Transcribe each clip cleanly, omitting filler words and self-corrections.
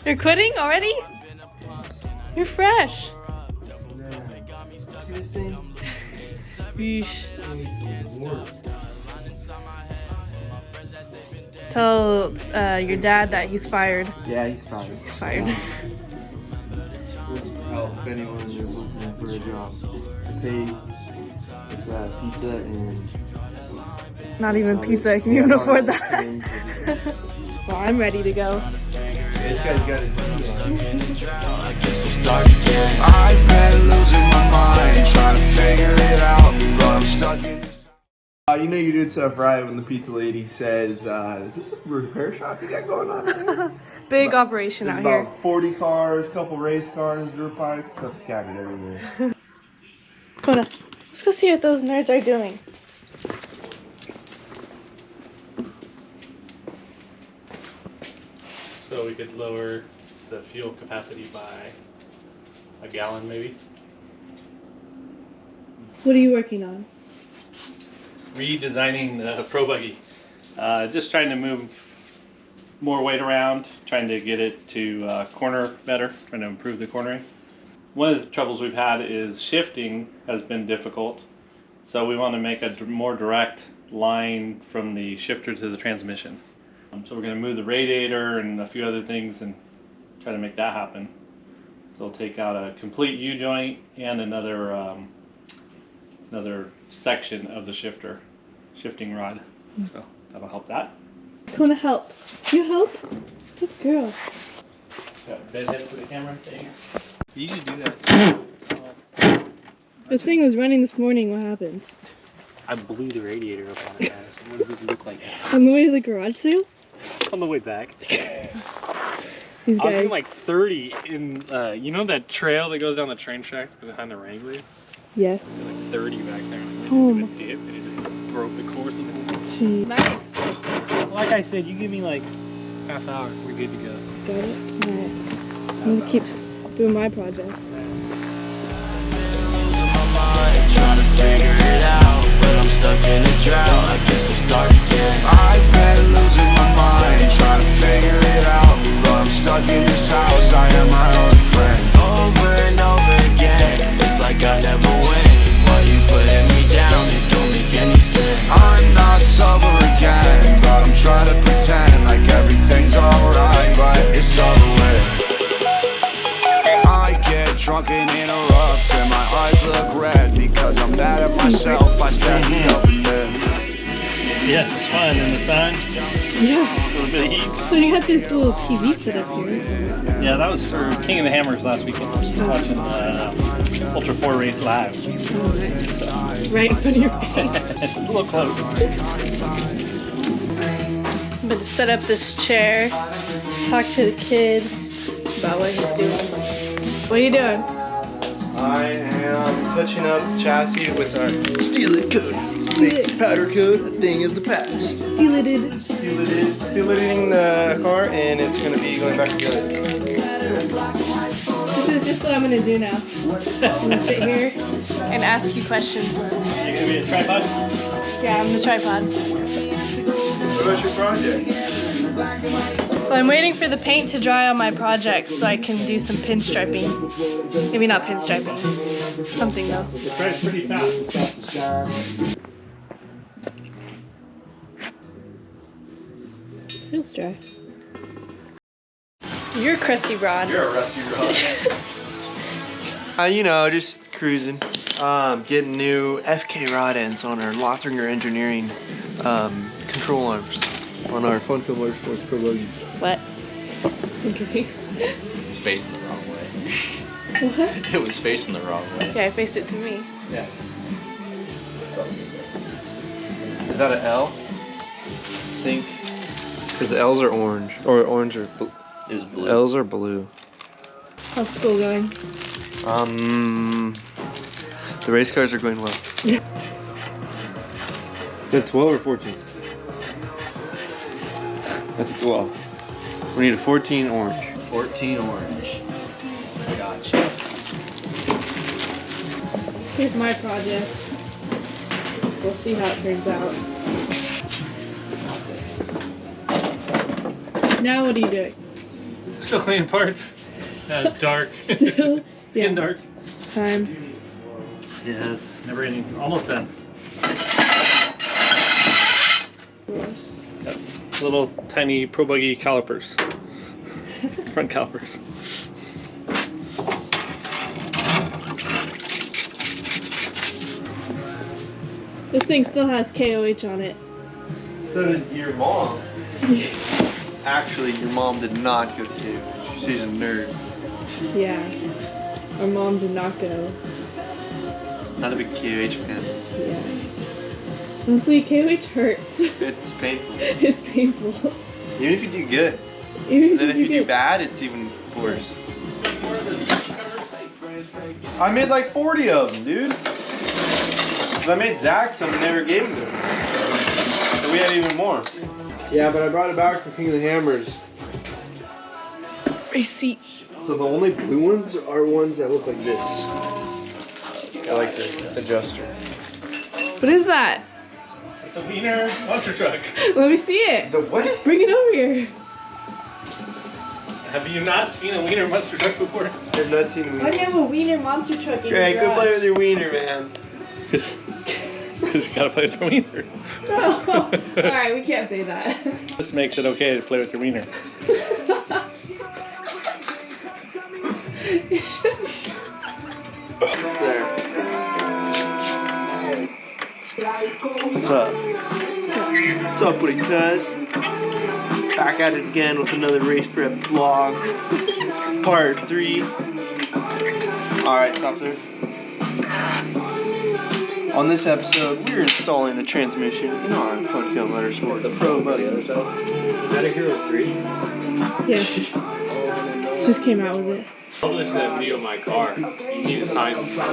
You're quitting already? You're fresh. See this thing? Yeesh. Needs some work. Tell your dad that he's fired. Yeah, he's fired. He's fired. Help if anyone is looking for a job. I pay with pizza and... Not even pizza, I can even afford that. Well, I'm ready to go. This guy's got his seat on. I guess I'll start again. I've been losing my mind, trying to figure it out, but I'm stuck in this. You know you did stuff right when the pizza lady says, is this a repair shop you got going on there? Big operation out There's here. about 40 cars, couple race cars, dirt bikes, stuff scattered everywhere. Kona, let's go see what those nerds are doing. So we could lower the fuel capacity by a gallon maybe. What are you working on? Redesigning the Pro Buggy. Just trying to move more weight around, trying to get it to corner better, trying to improve the cornering. One of the troubles we've had is shifting has been difficult. So we want to make a more direct line from the shifter to the transmission. So we're going to move the radiator and a few other things and try to make that happen. So we'll take out a complete U-joint and another section of the shifting rod. So that'll help that. Kona helps. You help? Good girl. Got a bed head for the camera. Thanks. You usually do that. This thing was running this morning. What happened? I blew the radiator up on it, guys. What does it look like? On the way to the garage sale? On the way back. These I was guys. doing like 30 in, you know that trail that goes down the train tracks behind the Wrangler? Yes. Like 30 back there. And Oh. then it dip and it just broke the course of the whole. Gee. Nice. Like I said, you give me like half hour, we're good to go. Got it? Alright. I'm gonna keep doing my project. Trying to figure it out, but I'm stuck in a drought. I guess I'll start again. I've been losing my mind, trying to figure it out, but I'm stuck in this house. I am my only friend. Over and over again, it's like I never win. Why you putting me down? It don't make any sense. I'm not sober again, but I'm trying to pretend like everything's alright, but it's over with. I get drunk and interrupt, and my eyes look red because I'm mad at myself. I stand the open there. Yes, fun in the sun. Yeah. A little bit of heat. So you got this little TV set up here. Yeah, that was for King of the Hammers last weekend. Watching Ultra 4 race live. Right in front of your face. A little close. I'm gonna set up this chair, talk to the kid about what he's doing. What are you doing? I am touching up the chassis with our steel it coat. Make powder coat a thing of the past. Steelated. Steelating the car, and it's going to be going back together. This is just what I'm gonna do now. I'm gonna sit here and ask you questions. Are you gonna be a tripod? Yeah, I'm the tripod. What about your project? Well, I'm waiting for the paint to dry on my project so I can do some pinstriping. Maybe not pinstriping. Something though. It dries pretty fast. Feels dry. You're a crusty rod. You're a rusty rod. You know, just cruising. Getting new FK rod ends on our Lothringer Engineering control arms on our Funko Motorsports Pro Buggy. What? Okay. It was facing the wrong way. What? It was facing the wrong way. Yeah, I faced it to me. Yeah. Is that an L? I think. Because the L's are orange. Or orange or blue. It was blue. L's are blue. How's school going? The race cars are going well. Is that 12 or 14? That's a 12. We need a 14 orange. 14 orange. Gotcha. Here's my project. We'll see how it turns out. Now what are you doing? Still cleaning parts. Yeah, it's dark. Still, It's yeah. getting dark. Time. Yes, never ending. Almost done. Gross. Got little tiny Pro Buggy calipers. Front calipers. This thing still has KOH on it. So did your mom. Actually, your mom did not go to KOH. She's a nerd. Yeah. Our mom did not go. Not a big KOH fan. Yeah. Honestly, KOH hurts. It's painful. It's painful. Even if you do good. Even And then if you do get- bad, it's even worse. I made like 40 of them, dude. Cause I made Zach some and never gave them to him. So we had even more. Yeah, but I brought it back from King of the Hammers. receipt. So the only blue ones are ones that look like this. I like the adjuster. What is that? It's a Wiener monster truck. Let me see it. The what? Bring it over here. Have you not seen a Wiener monster truck before? I've not seen a Why do you wiener. have a wiener monster truck in Hey, your go play garage? with your wiener, man. Because you gotta play with your wiener. Oh, alright, we can't say that. This makes it okay to play with your wiener. There. What's up? What's up, buddy, cuz? Back at it again with another race prep vlog. Part 3. Alright, stop there. On this episode, we're installing a transmission in our Fun Kill Motorsport, the Pro Buggy. Is that a Hero 3? Yeah. Just came out with it. Published that video of my car. You need to sign some stuff.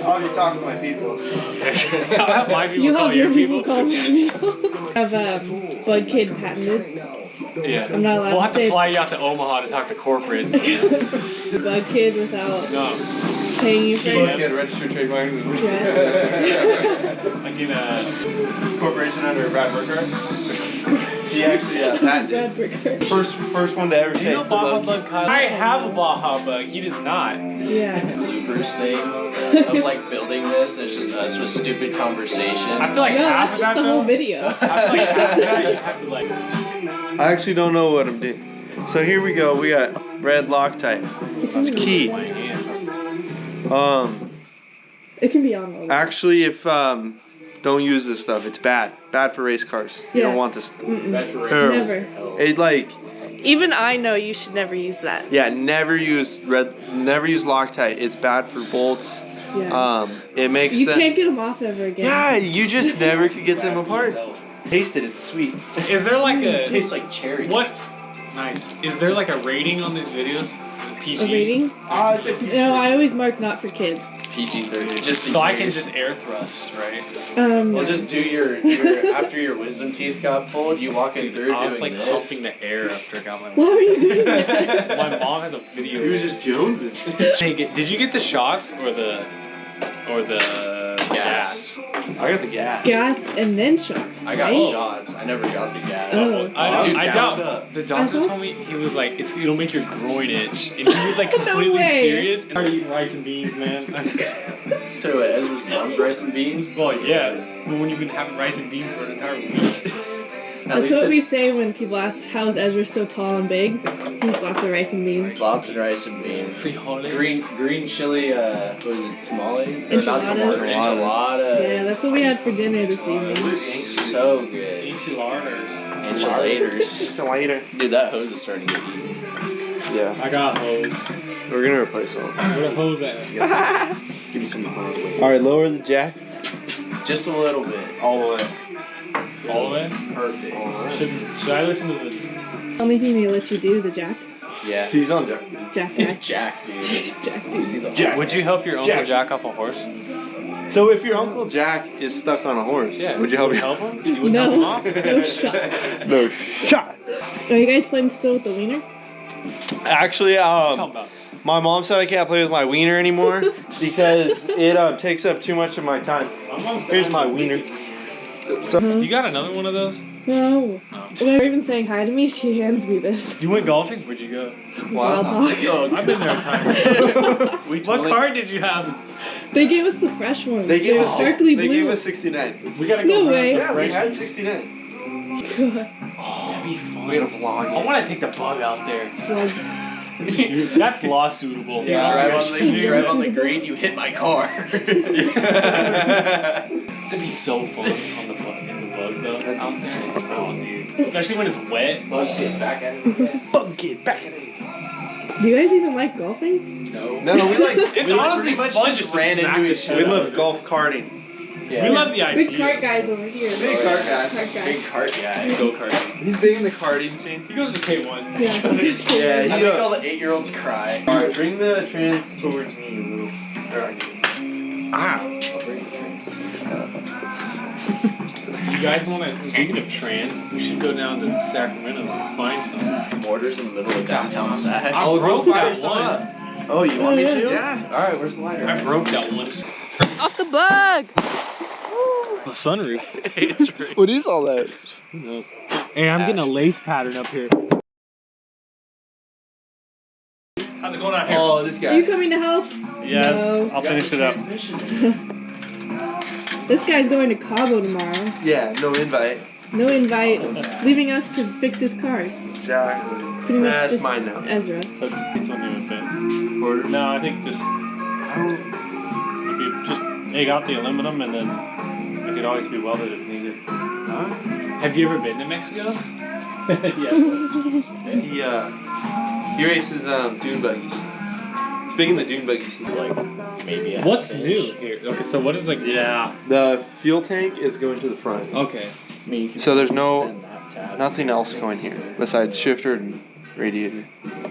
I'll be talking to my people. I'll have my people You call have your people people. call me people. I have Bug Kid patented. Yeah. I'm not allowed We'll to have to say fly you out to Omaha to talk to corporate. Bug Kid without No. paying you for it. Get a registered trademark. Yeah. Like in a Corporation under Brad Burkhardt. He actually patented. Brad Bricker. First one to ever Do say you know the Baja Buggy. Bug Kyle? I have a Baja Bug. He does not. Yeah. Bloopers thing of like building this. It's just us with stupid conversation. I feel like No, half that's of just that the whole though. video. I feel like half of that you have to like. I actually don't know what I'm doing. So here we go. We got red Loctite. It's key. My hands. It can be on all. Actually, if don't use this stuff. It's bad. Bad for race cars. You Yeah. don't want this. That's for Terrible. Never. It like Even I know you should never use that. yeah. Never use Loctite. It's bad for bolts. Yeah. It makes You them. can't get them off ever again. Yeah, you just never could get them apart. Taste it. It's sweet. Is there like It a tastes like cherries. what? Nice. Is there like a rating on these videos? PG. A rating? It's a No, I always mark not for kids. PG-13. Just So I can just air thrust, right? Well, just do your after your wisdom teeth got pulled. You walking through I was doing like this. humping the air after I got my. Why were you doing that? My mom has a video. He was just jonesing. Hey, did you get the shots or the gas? I got the gas. Gas and then shots. I got right? shots. I never got the gas. Oh. I gassed doubt. up. The doctor Uh-huh. told me he was like, it'll make your groin itch, and he was like No completely way. serious. And I eating rice and beans, man. So Ezra's mom's rice and beans. Well, yeah, but when you've been having rice and beans for an entire week. That's what we say when people ask, how's Ezra so tall and big? He's lots of rice and beans. Lots of rice and beans. Green chili. What was it? Tamale? Not tamale. Enchiladas. Enchilada. Yeah, that's what we had for dinner this evening. So good. Enchiladas. Enchiladas. Later. Dude, that hose is starting to get eaten. Yeah, I got hose. we're gonna replace all. Where the hose at? Give me some more. All right, lower the jack. Just a little bit. All the way. All of it? Perfect. Should I listen to the? Only thing they let you do, the jack. Yeah. He's on jack. Jack guy. Jack, dude. Jack You see dude. the Jack. Would you help your uncle Jack. jack off a horse? So if your Uncle Jack is stuck on a horse, would you help him? help him? You would help him No, off? no shot. No shot. Are you guys playing still with the wiener? Actually, Tell him about. my mom said I can't play with my wiener anymore because it takes up too much of my time. Here's my wiener. You got another one of those? No. When Raven's saying hi to me, she hands me this. You went golfing? Where'd you go? Wild Hog. Oh, I've been there a time. What card did you have? They gave us the fresh ones. They gave us sparkly They blue. gave us 69. We gotta go. No around way. the Yeah, we races. had 69. That'd be fun. We had a vlog. I want to take the bug out there. Well, Dude, that's lawsuitable. Yeah. You drive on the green, you hit my car. That'd be so fun on the bug, in the bug though, out there. Oh, dude. Especially when it's wet. Bug get back at it again. Bug get back at it. do you guys even like golfing? No. No, we like. It's honestly pretty much fun just just to ran smack into the each shit We out of love it. golf karting. We love the idea. Big cart guys over here. Big cart guy. Cart guy. Big cart guy. Go karting. He's big in the karting scene. He goes to K1. Yeah. Just kidding. Yeah, I he make all the 8-year-olds cry. Alright, bring the trans towards me, you little. Ah! You guys want to, speaking of trans, we should go down to Sacramento and find some. Mortars in the middle of downtown Sac. I broke that one. Oh, you want me yeah. to? Yeah. Alright, where's the lighter? I broke that one. Off the bug! The sunroof. What is all that? Hey, I'm getting a lace pattern up here. How's it going out here? Oh, this Are guy. you coming to help? Yes, No. I'll finish it up. This guy's going to Cabo tomorrow. Yeah, no invite. No invite, leaving us to fix his cars. Exactly. Pretty much That's just mine now. Ezra. So this one even fit. Quarter. No, I think just if you just egg out the aluminum and then it could always be welded if needed. Have you ever been to Mexico? Yes. He races dune buggies. He's big in the dune buggy scene. Like, maybe What's new here? Okay, so what is like? Yeah. The fuel tank is going to the front. Okay. I mean, you can So there's no extend that tab. nothing else going here besides shifter and radiator.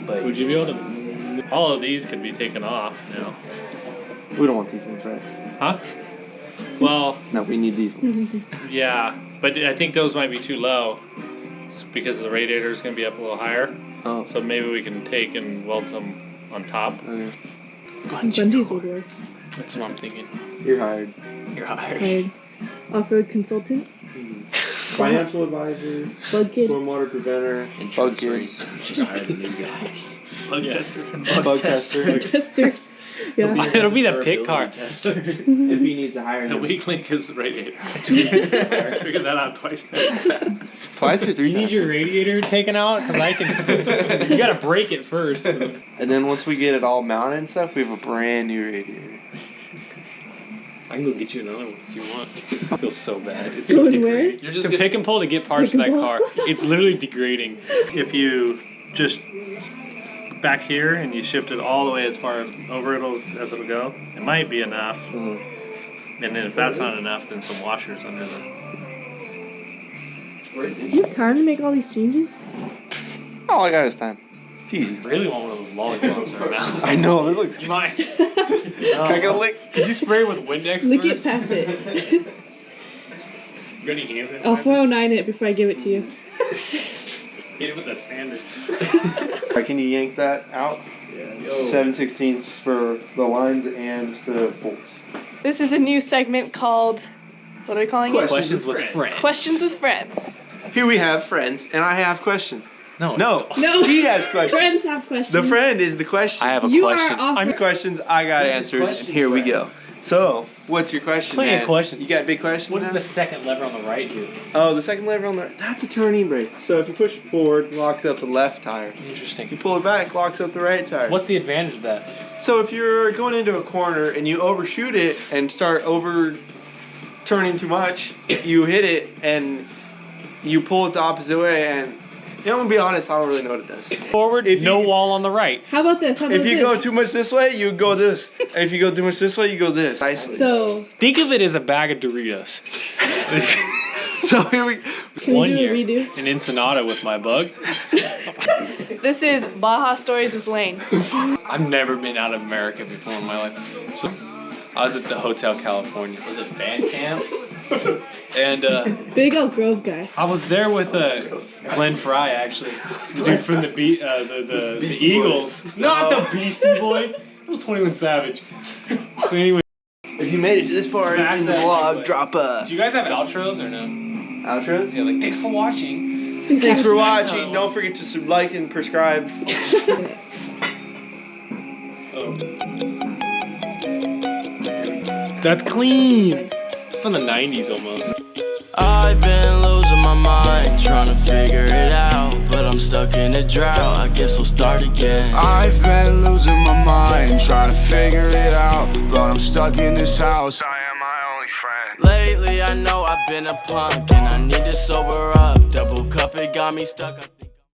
But Would you be able to? All of these could be taken off now. We don't want these ones, right? Huh? Well, No, we need these ones. yeah, but I think those might be too low. It's because the radiator is going to be up a little higher. Oh. So maybe we can take and weld some on top. Okay. Bungees would work. That's what I'm thinking. You're hired. you're hired. Hired off-road consultant, Financial advisor, bug kid. stormwater preventer, Entrusted kid. racing. Just hired a new guy. Bug tester. bug tester. Tester. Yeah. It'll be the pit car. Tester. If he needs to hire The him. weak link is the radiator. Figured that out twice now. Twice or three You need times. your radiator taken out? Cause I can. You gotta break it first. And then once we get it all mounted and stuff, we have a brand new radiator. I can go get you another one if you want. I feel so bad. It's Going where? You're just to pick and pull to get parts Pick of and that pull? car. It's literally degrading. If you just back here and you shift it all the way as far over as it'll go, it might be enough. Mhm. And then if that's not enough, then some washers under the. Do you have time to make all these changes? All I got is time. It's easy. I really want one of those lollipops right now. I know, this looks You might. Can I get a lick? Could you spray it with Windex Lick it first? past it. You got any hands in I'll 409 it before I give it to you. Hit it with a standard. Alright, can you yank that out? Yeah. 7/16 for the lines and the bolts. This is a new segment called, what are we calling it? Questions with friends. Questions with Friends. Here we have friends, and I have questions. No. No, No. he has questions. Friends have questions. The friend is the question. I have a You question. are off. I'm questions, I got This is answers, question and here we friend. go. So, what's your question? Plenty of man? questions. You got a big question? What does now? the second lever on the right do? Oh, the second lever on the that's a turning brake. So if you push it forward, it locks up the left tire. If Interesting. you pull it back, it locks up the right tire. What's the advantage of that? So if you're going into a corner and you overshoot it and start over turning too much, you hit it and you pull it the opposite way, and I'm gonna be honest, I don't really know what it does. Forward, If no you- wall on the right. How about this? How about If you this? go too much this way, you go this. And if you go too much this way, you go this. Nicely. So, Think of it as a bag of Doritos. So here we can One we do year a redo? in Ensenada with my bug. This is Baja Stories with Lane. I've never been out of America before in my life. So I was at the Hotel California. Was it band camp? And Big Elk Grove guy. I was there with Glenn Fry, actually. The dude from the Eagles. Not the Beastie Boys. It was 21 Savage. So anyway, If you made it to this part Smash in the that vlog, like- drop a do you guys have outros or no? Outros? Yeah, like thanks for watching. Thanks for watching. Don't forget to like and subscribe. Oh. That's clean. It's from the 90s almost. I've been losing my mind, trying to figure it out, but I'm stuck in a drought, I guess I'll start again. I've been losing my mind, trying to figure it out, but I'm stuck in this house, I am my only friend. Lately I know I've been a punk, and I need to sober up. Double cup, it got me stuck.